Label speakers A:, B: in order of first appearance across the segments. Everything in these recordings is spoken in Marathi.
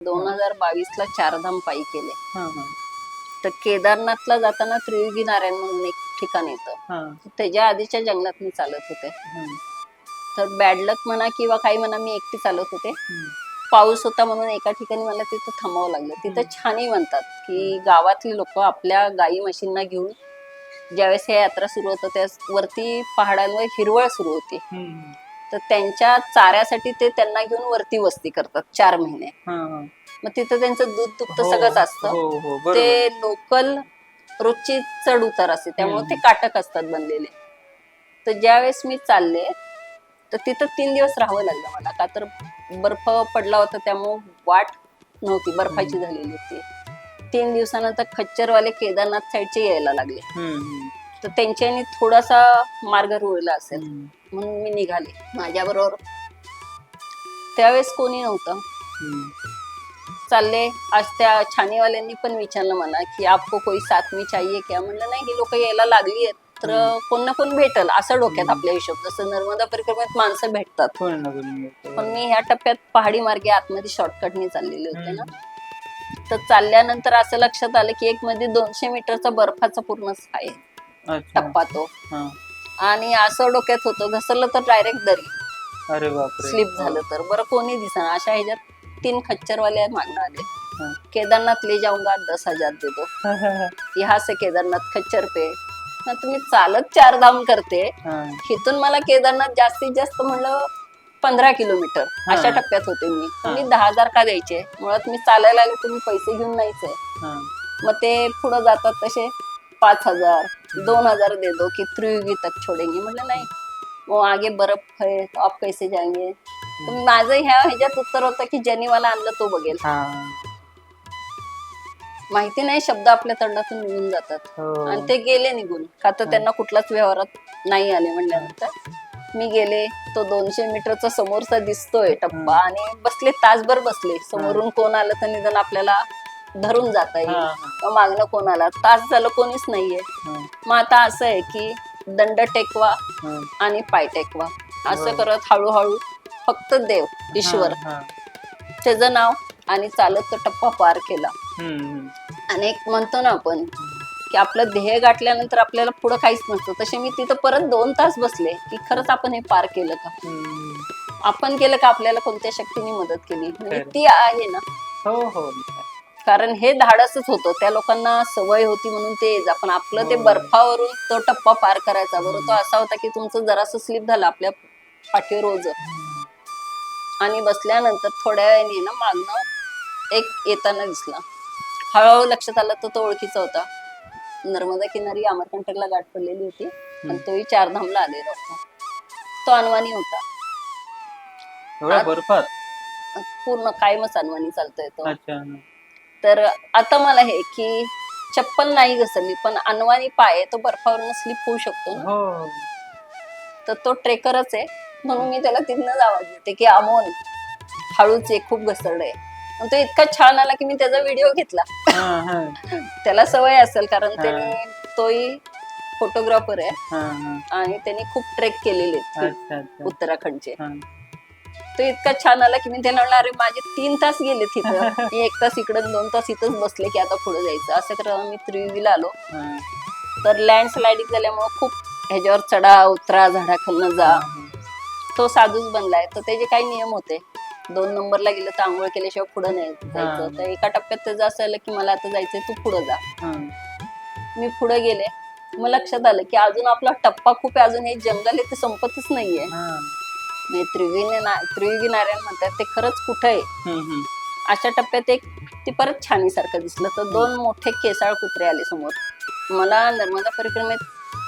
A: 2022ला चारधाम पायी केले.
B: हा हा
A: तर केदारनाथला जाताना त्रियुगी नारायण म्हणून एक ठिकाण येतं.
B: हा
A: त्याच्या आधीच्या जंगलात मी चालत होते.
B: हम्म,
A: तर बॅड लक म्हणा किंवा काही म्हणा, मी एकटी चालत होते.
B: हम्म,
A: पाऊस होता म्हणून एका ठिकाणी मला तिथं थांबावं लागलं. तिथं छानही म्हणतात की गावातली लोक आपल्या गाई म्हशींना घेऊन ज्यावेळेस हे यात्रा सुरू होतं त्यावेळेस वरती पहाडांवर हिरवळ सुरू होती.
B: हम्म,
A: तर त्यांच्या चाऱ्यासाठी ते त्यांना घेऊन वरती वस्ती करतात 4 महिने.
B: हा, हा.
A: मग तिथं त्यांचं दूध दुभतं
B: हो,
A: सगळंच असतं.
B: हो, हो, बरोबर.
A: ते लोकल रोजची चढ उतार असते त्यामुळे ते काटक असतात बनलेले. तर ज्यावेळेस मी चालले तर तिथं 3 दिवस राहावं लागलं मला, का तर बर्फ पडला होता त्यामुळे वाट नव्हती, बर्फाची झालेली होती. 3 दिवसानंतर खच्चरवाले केदारनाथ साईडचे यायला लागले.
B: हम्म,
A: तर त्यांच्यानी थोडासा मार्ग रुळला असेल
B: हम्म,
A: म्हणून मी निघाले. माझ्याबरोबर त्यावेळेस कोणी नव्हतं.
B: हम्म,
A: चालले. आज त्या छानीवाल्यांनी पण विचारलं मला की आपको कोई साथ में चाहिए क्या. म्हणलं नाही, ही लोक यायला लागली आहेत तर कोण ना कोण भेटल असं डोक्यात आपल्या हिशोब. जसं नर्मदा परिक्रमेत माणसं भेटतात,
B: कोणी ना कोणी मिळतं.
A: पण मी ह्या टप्प्यात पहाडी मार्गे आतमध्ये शॉर्टकटने चाललेले होते ना. तर चालल्यानंतर असं लक्षात आलं की एक मध्ये 200 मीटरचा बर्फाचा पूर्ण आहे
B: अच्छा.
A: टप्पा तो.
B: हा.
A: आणि असं डोक्यात होतं घसरलं तर डायरेक्ट दरी,
B: अरे बापरे.
A: स्लिप झालं तर बरं कोणी दिसणार. अशा ह्याच्यात 3 खच्चरवाले मागणं आले.
B: हा.
A: केदारनाथ ले जाऊंगा 10,000 दे दो, यहाँ से केदारनाथ खच्चर पे. ना तुम्ही चालत 4 धाम करते,
B: हा.
A: इथून मला केदारनाथ जास्तीत जास्त म्हणलं 15 किलोमीटर अशा टप्प्यात होते मी. तुम्ही 10,000 का द्यायचे. मुळात मी चालायला आले तुम्ही पैसे घेऊन नाहीच आहे.
B: हा.
A: मग ते पुढे जातात तसे 5,000 2,000 दे दो की त्रियुगी तक छोडेंगे. म्हटलं नाही, वो आगे बर्फ है तो आप कैसे जाएंगे. तर माझं ह्याच्यात उत्तर होतं की ज्यांनी मला आणलं तो बघेल.
B: हा.
A: माहिती नाही, शब्द आपल्या तोंडातून निघून जातात.
B: हो.
A: आणि ते गेले निघून, का तर त्यांना कुठलाच व्यवहारात नाही आले. म्हणल्यानंतर मी गेले. तो 200 मीटरचा समोरचा दिसतोय टप्पा आणि बसले, तासभर बसले. समोरून कोण आलं तर निदान आपल्याला धरून जाता येईल.
B: हा,
A: मग मागणं कोण आला, तास झालं कोणीच नाहीये.
B: हा,
A: मग आता असं आहे की दंड टेकवा
B: हा.
A: आणि पाय टेकवा असं
B: बरं.
A: करत हळूहळू फक्त देव ईश्वर
B: हा, हा.
A: त्याचं नाव आणि चालत तो टप्पा पार केला.
B: हम्म,
A: आणि एक म्हणतो ना आपण की आपलं ध्येय गाठल्यानंतर आपल्याला पुढं काहीच नसतं, तसे मी तिथं परत 2 तास बसले की खरंच आपण हे पार केलं का,
B: हम्म.
A: आपण केलं का, आपल्याला कोणत्या शक्तीने मदत केली. म्हणजे ती आहे ना,
B: हो हो.
A: कारण हे धाडसच होतं. त्या लोकांना सवय होती म्हणून ते पण आपलं ते बर्फावरून तो टप्पा पार करायचा. बरोबर तो असा होता की तुमचं जरासं स्लिप झालं आपल्या पाठीवर रोज. आणि बसल्यानंतर थोड्या वेळाने ना मागणं एक येताना दिसला. हळूहळू लक्षात आलं तर तो ओळखीचा होता. नर्मदा किनारी अमरकंटकला गाठ पडलेली होती आणि तोही 4 धामला आलेला होता. तो अनवाणी होता.
B: एवढ्या बर्फात
A: पूर्ण कायमच अनवाणी चालतोय तो.
B: अच्छा.
A: तर आता मला हे की चप्पल नाही घसरली पण अनवाणी पाय तो बर्फावरून स्लिप होऊ शकतो ना.
B: हो.
A: तर तो ट्रेकरच आहे म्हणून मी त्याला तिथनंच आवाज देते की अमोल हळूच आहे, खूप घसरलंय. तो इतका छान आला की मी त्याचा व्हिडिओ घेतला.
B: हा, हा.
A: त्याला सवय असेल कारण
B: हा.
A: त्याने तोही फोटोग्राफर आहे
B: हा, हा.
A: आणि त्याने खूप ट्रेक केलेले
B: अच्छा, अच्छा.
A: उत्तराखंडचे.
B: हा.
A: तो इतका छान आला की मी त्याला म्हणलं अरे माझे 3 तास गेले तिथं. मी 1 तास इकडं 2 तास इथंच बसले की आता पुढे जायचं. असं करत मी त्रियुगीला आलो.
B: हा.
A: तर लँडस्लायडिंग झाल्यामुळे खूप ह्याच्यावर चढा उतरा, झाडाखालनं जा. तो साधूच बनलाय. तर त्याचे काही नियम होते. 2 नंबरला गेलं तर आंघोळ केल्याशिवाय पुढे नाही जायचं. तर एका टप्प्यात त्याचं असं आलं की मला आता जायचंय, तू पुढे जा.
B: हा.
A: मी पुढे गेले. मग लक्षात आलं की अजून आपला टप्पा खूप आहे, अजून हे जंगल आहे ते संपतच नाहीये.
B: हा.
A: त्रियुगी नारायण म्हणतात ते खरंच कुठं आहे.
B: हम्म,
A: अशा टप्प्यात एक ती परत छानीसारखं दिसलं. तर 2 मोठे केसाळ कुत्रे आले समोर. मला नर्मदा परिक्रमेत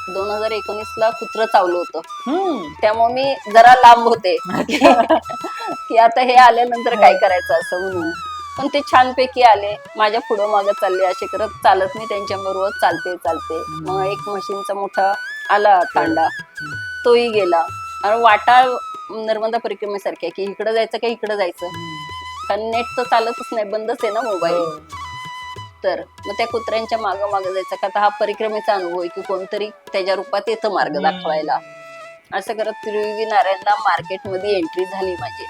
A: 2019ला कुत्रं चावलं होतं. त्यामुळे मी जरा लांब होते की आता हे आल्यानंतर काय करायचं असं म्हणून. पण ते छानपैकी आले, माझ्या पुढं मागं चालले. असे करत चालत मी त्यांच्या बरोबर चालते. मग एक म्हशींचा मोठा आला तांडा, तोही गेला. आणि वाटा नर्मदा परिक्रमेसारखी की इकडं जायचं का इकडं जायचं, कारण नेट तर चालतच नाही, बंदच आहे ना मोबाईल. तर मग त्या कुत्र्यांच्या मागं जायचं का, हा परिक्रमेचा अनुभव आहे की कोणतरी त्याच्या रूपात येतं मार्ग दाखवायला. असं करत त्रियुगी नारायणला मार्केटमध्ये एंट्री झाली माझी.